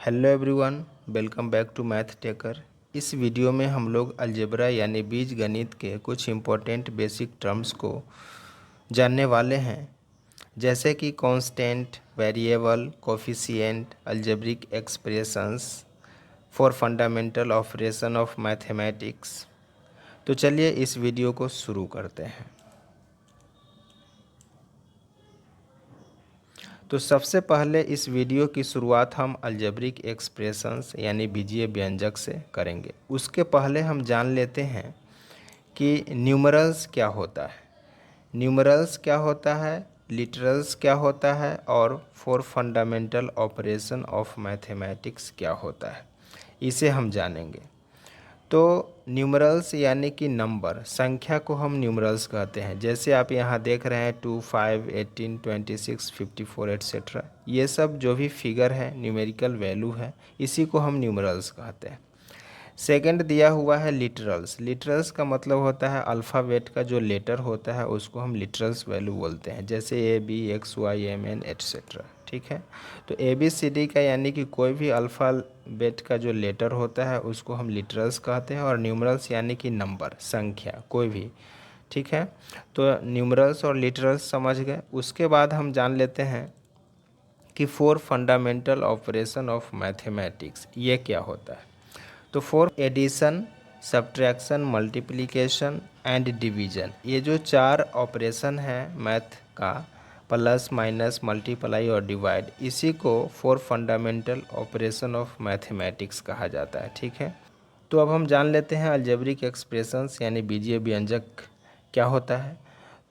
Hello everyone, welcome back to math taker. इस video में हम लोग अलजेब्रा यानी बीज गणित के कुछ इम्पोर्टेंट बेसिक टर्म्स को जानने वाले हैं, जैसे कि constant, variable, coefficient, algebraic expressions for fundamental operation of mathematics. तो चलिए इस वीडियो को शुरू करते हैं। तो सबसे पहले इस वीडियो की शुरुआत हम अलजेब्रिक एक्सप्रेशंस यानी बीजीय व्यंजक से करेंगे। उसके पहले हम जान लेते हैं कि न्यूमरल्स क्या होता है, न्यूमरल्स क्या होता है, लिटरल्स क्या होता है और four fundamental operation of mathematics क्या होता है, इसे हम जानेंगे। तो न्यूमरल्स यानी कि नंबर, संख्या को हम न्यूमरल्स कहते हैं। जैसे आप यहाँ देख रहे हैं 2, 5, 18, 26, 54 एट्सेट्रा, ये सब जो भी फिगर है, न्यूमेरिकल वैल्यू है, इसी को हम न्यूमरल्स कहते हैं। सेकंड दिया हुआ है लिटरल्स। लिटरल्स का मतलब होता है अल्फ़ाबेट का जो लेटर होता है उसको हम लिटरल्स वैल्यू बोलते हैं, जैसे ABXYMN एट्सेट्रा। ठीक है, तो ABCD का यानी कि कोई भी अल्फ़ाबेट का जो लेटर होता है उसको हम लिटरल्स कहते हैं। और न्यूमरल्स यानी कि नंबर, संख्या कोई भी। ठीक है, तो न्यूमरल्स और लिटरल्स समझ गए। उसके बाद हम जान लेते हैं कि four fundamental operation of mathematics ये क्या होता है। तो four addition, subtraction, multiplication and division, ये जो चार ऑपरेशन है मैथ का, प्लस माइनस मल्टीप्लाई और डिवाइड, इसी को four fundamental operation of mathematics कहा जाता है। ठीक है, तो अब हम जान लेते हैं अलजेब्रिक एक्सप्रेशंस यानी बीजीय व्यंजक क्या होता है।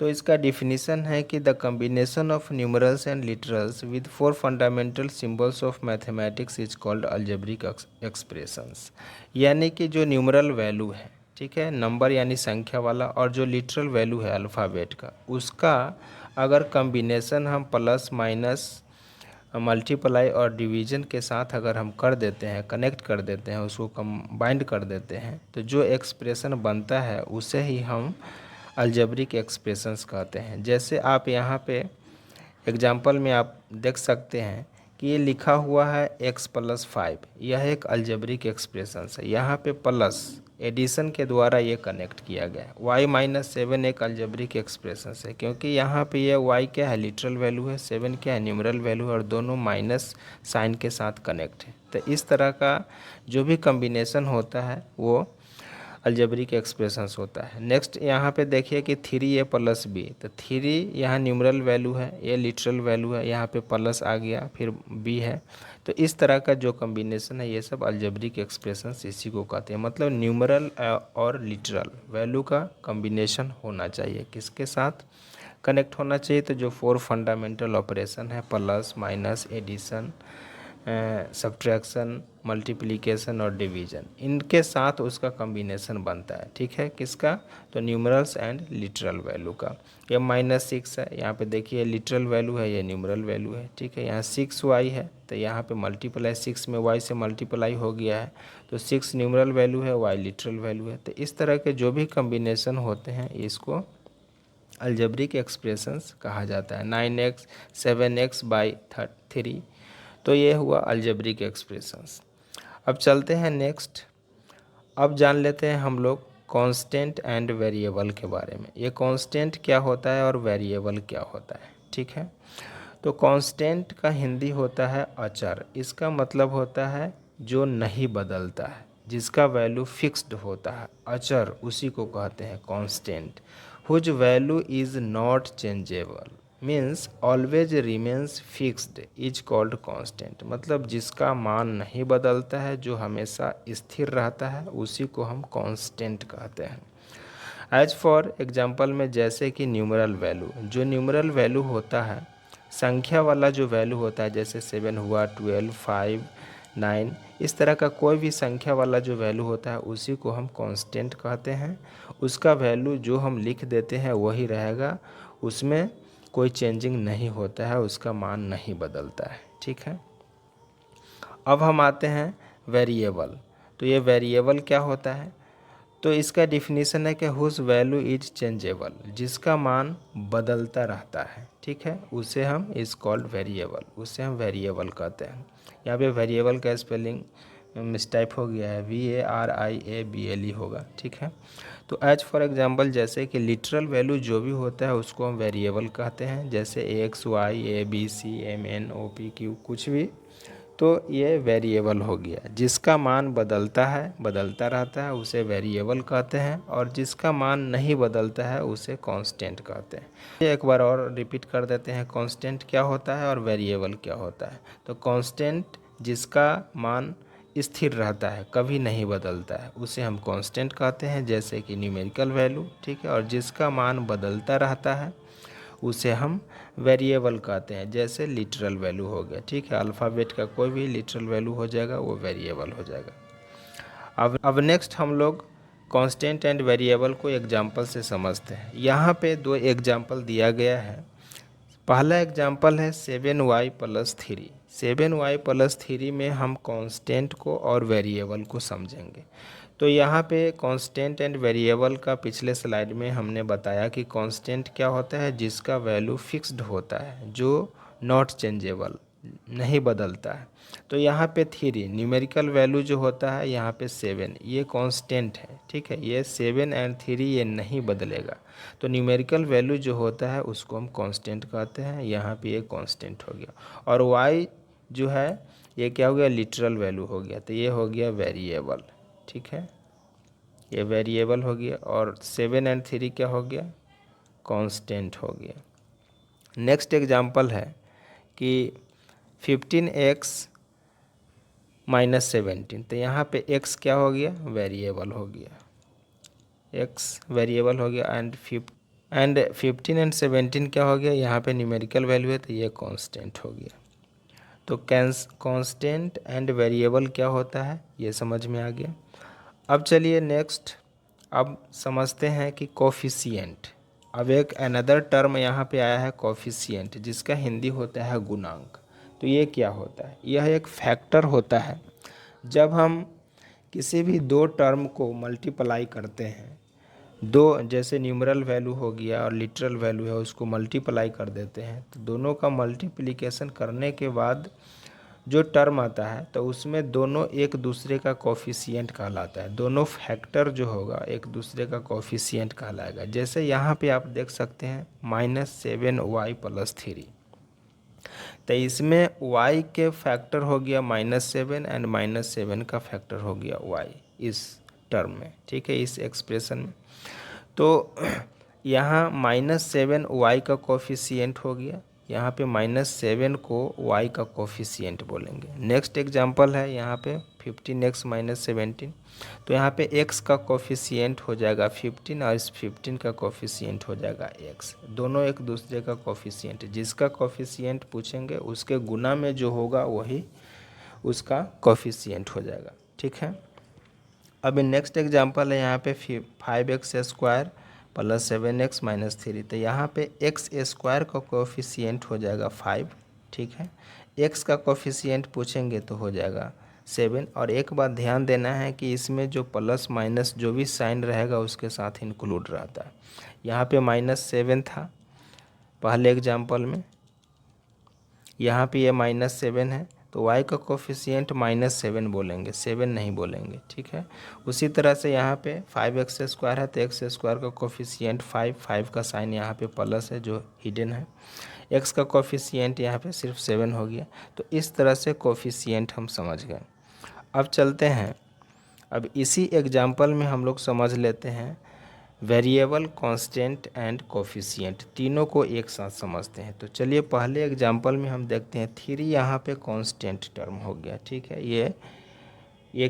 तो इसका डिफिनीशन है कि the combination of numerals and literals with four fundamental symbols of mathematics is called algebraic expressions. यानी कि जो न्यूमरल वैल्यू है, ठीक है, नंबर यानी संख्या वाला, और जो लिटरल वैल्यू है अल्फ़ाबेट का, उसका अगर कम्बिनेशन हम प्लस माइनस मल्टीप्लाई और डिवीजन के साथ अगर हम कर देते हैं, कनेक्ट कर देते हैं, उसको कंबाइंड कर देते हैं, तो जो एक्सप्रेशन बनता है उसे ही हम अलजेब्रिक एक्सप्रेशंस कहते हैं। जैसे आप यहाँ पे एग्जांपल में आप देख सकते हैं कि ये लिखा हुआ है x+5, यह एक अलजेब्रिक एक्सप्रेशंस है। यहाँ पे प्लस एडिशन के द्वारा ये कनेक्ट किया गया है। y-7 एक अलजेब्रिक एक्सप्रेशंस है, क्योंकि यहाँ पे ये y क्या है, लिटरल वैल्यू है, 7 क्या है, न्यूमरल वैल्यू है, और दोनों माइनस साइन के साथ कनेक्ट है। तो इस तरह का जो भी कम्बिनेशन होता है वो अलजेब्रिक एक्सप्रेशंस होता है। नेक्स्ट यहाँ पे देखिए कि 3a+b, तो 3 यहाँ न्यूमरल वैल्यू है, ये लिटरल वैल्यू है, यहाँ पे प्लस आ गया, फिर b है। तो इस तरह का जो कम्बिनेशन है ये सब अलजेब्रिक एक्सप्रेशंस इसी को कहते हैं। मतलब न्यूमरल और लिटरल वैल्यू का कम्बिनेशन होना चाहिए, किसके साथ कनेक्ट होना चाहिए, तो जो फोर फंडामेंटल ऑपरेशन है, plus minus addition, subtraction, multiplication और डिवीजन, इनके साथ उसका कम्बिनेशन बनता है। ठीक है, किसका, तो न्यूमरल्स एंड लिटरल वैल्यू का। ये -6 है, यहाँ पे देखिए लिटरल वैल्यू है, ये न्यूमरल वैल्यू है। ठीक है, यहाँ 6y है, तो यहाँ पे मल्टीप्लाई 6 में y से मल्टीप्लाई हो गया है, तो 6 न्यूमरल वैल्यू है, y लिटरल वैल्यू है। तो इस तरह के जो भी कम्बिनेशन होते हैं इसको अलजेब्रिक एक्सप्रेशंस कहा जाता है। 9x 7x/3, तो ये हुआ अलजेब्रिक एक्सप्रेशंस। अब चलते हैं नेक्स्ट। अब जान लेते हैं हम लोग कांस्टेंट एंड वेरिएबल के बारे में। ये कांस्टेंट क्या होता है और वेरिएबल क्या होता है। ठीक है, तो कांस्टेंट का हिंदी होता है अचर। इसका मतलब होता है जो नहीं बदलता है, जिसका वैल्यू फिक्स्ड होता है, अचर उसी को कहते हैं constant. Whose value is not changeable means always remains fixed is called constant. मतलब जिसका मान नहीं बदलता है, जो हमेशा स्थिर रहता है, उसी को हम कांस्टेंट कहते हैं। एज फॉर एग्जांपल में, जैसे कि न्यूमरल वैल्यू, जो न्यूमरल वैल्यू होता है, संख्या वाला जो वैल्यू होता है, जैसे 7 हुआ, 12, 5, 9, इस तरह का कोई भी संख्या वाला जो वैल्यू होता है उसी को हम कांस्टेंट कहते हैं। उसका वैल्यू जो हम लिख देते हैं वही रहेगा, उसमें कोई चेंजिंग नहीं होता है, उसका मान नहीं बदलता है। ठीक है, अब हम आते हैं वेरिएबल। तो ये वेरिएबल क्या होता है, तो इसका डिफिनीशन है कि हुज वैल्यू इज चेंजेबल, जिसका मान बदलता रहता है, ठीक है, उसे हम इज कॉल्ड वेरिएबल, उसे हम वेरिएबल कहते हैं। यहाँ पे वेरिएबल का स्पेलिंग मिसटाइप हो गया है, VARIABLE होगा, ठीक है। तो एज फॉर एग्जांपल जैसे कि लिटरल वैल्यू जो भी होता है उसको हम वेरिएबल कहते हैं, जैसे AX Y ABC MN OP Q कुछ भी, तो ये वेरिएबल हो गया। जिसका मान बदलता है, बदलता रहता है, उसे वेरिएबल कहते हैं, और जिसका मान नहीं बदलता है उसे कांस्टेंट कहते हैं। ये एक बार और रिपीट कर देते हैं, कांस्टेंट क्या होता है और वेरिएबल क्या होता है। तो कांस्टेंट जिसका मान स्थिर रहता है, कभी नहीं बदलता है, उसे हम कांस्टेंट कहते हैं, जैसे कि न्यूमेरिकल वैल्यू, ठीक है। और जिसका मान बदलता रहता है उसे हम वेरिएबल कहते हैं, जैसे लिटरल वैल्यू हो गया, ठीक है। अल्फ़ाबेट का कोई भी लिटरल वैल्यू हो जाएगा वो वेरिएबल हो जाएगा। अब नेक्स्ट हम लोग कांस्टेंट एंड वेरिएबल को एग्जांपल से समझते हैं। यहाँ पे दो एग्जांपल दिया गया है। पहला एग्जांपल है 7y+3। 7y+3 में हम कांस्टेंट को और वेरिएबल को समझेंगे। तो यहाँ पे कांस्टेंट एंड वेरिएबल का पिछले स्लाइड में हमने बताया कि कांस्टेंट क्या होता है, जिसका वैल्यू फिक्स्ड होता है, जो नॉट चेंजेबल, नहीं बदलता है। तो यहाँ पे 3 न्यूमेरिकल वैल्यू जो होता है, यहाँ पे 7 ये कांस्टेंट है, ठीक है। ये 7 एंड 3 ये नहीं बदलेगा। तो न्यूमेरिकल वैल्यू जो होता है उसको हम कांस्टेंट कहते हैं, यहाँ पे ये कांस्टेंट हो गया। और y जो है ये क्या हो गया, लिटरल वैल्यू हो गया, तो ये हो गया वेरिएबल, ठीक है, ये वेरिएबल हो गया। और 7 एंड 3 क्या हो गया, कांस्टेंट हो गया। नेक्स्ट एग्जांपल है कि 15x - 17, तो यहाँ पे x क्या हो गया, वेरिएबल हो गया, x वेरिएबल हो गया। एंड 15 एंड 17 क्या हो गया, यहाँ पे न्यूमेरिकल वैल्यू है, तो ये कांस्टेंट हो गया। तो कांस्टेंट एंड वेरिएबल क्या होता है ये समझ में आ गया। अब चलिए नेक्स्ट अब समझते हैं कि कोफिशिएंट। अब एक अनदर टर्म यहाँ पे आया है कोफिशिएंट, जिसका हिंदी होता है गुणांक। तो ये क्या होता है, यह एक फैक्टर होता है। जब हम किसी भी दो टर्म को मल्टीप्लाई करते हैं, दो जैसे न्यूमरल वैल्यू हो गया और लिटरल वैल्यू है, उसको मल्टीप्लाई कर देते हैं, तो दोनों का मल्टीप्लिकेशन करने के बाद जो टर्म आता है तो उसमें दोनों एक दूसरे का कोफिशिएंट कहलाता है। दोनों फैक्टर जो होगा एक दूसरे का कोफिशिएंट कहलाएगा। जैसे यहाँ पे आप देख सकते हैं -7y+3, तो इसमें y के फैक्टर हो गया -7 एंड -7 का फैक्टर हो गया y इस टर्म में, ठीक है, इस एक्सप्रेशन में। तो यहाँ -7 y का कोफिशिएंट हो गया, यहाँ पे -7 को y का कोफिशिएंट बोलेंगे। नेक्स्ट एग्जांपल है यहाँ पे 15x - 17, तो यहाँ पे x का कोफिशिएंट हो जाएगा 15 और इस 15 का कोफिशिएंट हो जाएगा x। दोनों एक दूसरे का कोफिशिएंट, जिसका कोफिशिएंट पूछेंगे उसके गुना में जो होगा वही उसका कोफिशिएंट हो जाएगा, ठीक है। अब नेक्स्ट एग्जांपल है यहाँ पे 5x² + 7x - 3, तो यहाँ पे x² का कोफिशिएंट हो जाएगा 5, ठीक है। x का कोफिशिएंट पूछेंगे तो हो जाएगा 7। और एक बात ध्यान देना है कि इसमें जो प्लस माइनस जो भी साइन रहेगा उसके साथ इंक्लूड रहता है। यहाँ पे -7 था पहले एग्जाम्पल में, यहाँ पे ये -7 है, तो y का कोफिशिएंट -7 बोलेंगे, 7 नहीं बोलेंगे, ठीक है। उसी तरह से यहाँ पे 5x² है, तो x² का कोफिशिएंट 5 का साइन यहाँ पे प्लस है जो हिडन है, x का कोफिशिएंट यहाँ पे सिर्फ 7 हो गया। तो इस तरह से कोफिशिएंट हम समझ गए। अब चलते हैं, अब इसी एग्जाम्पल में हम लोग समझ लेते हैं वेरिएबल, कांस्टेंट एंड कोफिशिएंट, तीनों को एक साथ समझते हैं। तो चलिए पहले एग्जांपल में हम देखते हैं 3 यहाँ पे कांस्टेंट टर्म हो गया, ठीक है। ये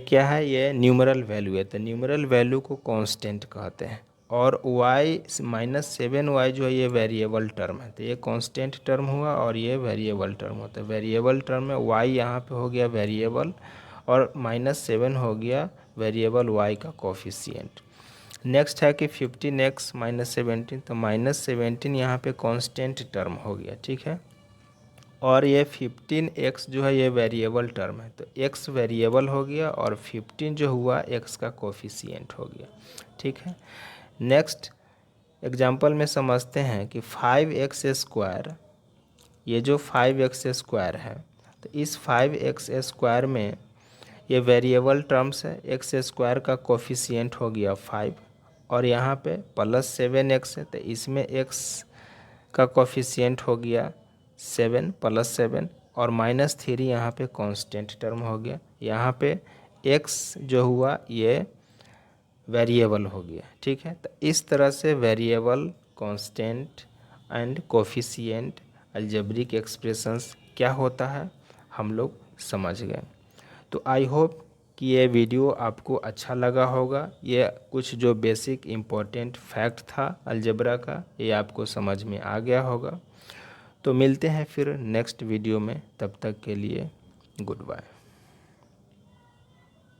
क्या है, ये न्यूमरल वैल्यू है, तो न्यूमरल वैल्यू को कांस्टेंट कहते हैं। और y -7y जो है ये वेरिएबल टर्म है, तो ये कांस्टेंट टर्म हुआ और ये वेरिएबल टर्म होता है। वेरिएबल टर्म में y यहाँ पे हो गया वेरिएबल और -7 हो गया वेरिएबल y का कोफिशिएंट। नेक्स्ट है कि 15x - 17, तो -17 यहाँ पे कांस्टेंट टर्म हो गया, ठीक है। और ये 15x जो है ये वेरिएबल टर्म है, तो x वेरिएबल हो गया और 15 जो हुआ x का कोफिशिएंट हो गया। ठीक है, नेक्स्ट एग्जांपल में समझते हैं कि 5x स्क्वायर, ये जो 5x स्क्वायर है, तो इस 5x स्क्वायर में ये वेरिएबल टर्म्स है, x स्क्वायर का कोफिशिएंट हो गया 5 और यहाँ पे प्लस 7x है, तो इसमें x का कोफिशिएंट हो गया 7 प्लस 7 और -3 यहाँ पे कांस्टेंट टर्म हो गया। यहाँ पे x जो हुआ ये वेरिएबल हो गया। ठीक है, तो इस तरह से variable, constant and coefficient algebraic expressions क्या होता है हम लोग समझ गए। तो आई होप कि ये वीडियो आपको अच्छा लगा होगा। ये कुछ जो बेसिक इम्पोर्टेंट फैक्ट था अलजेब्रा का, ये आपको समझ में आ गया होगा। तो मिलते हैं फिर नेक्स्ट वीडियो में, तब तक के लिए गुड बाय।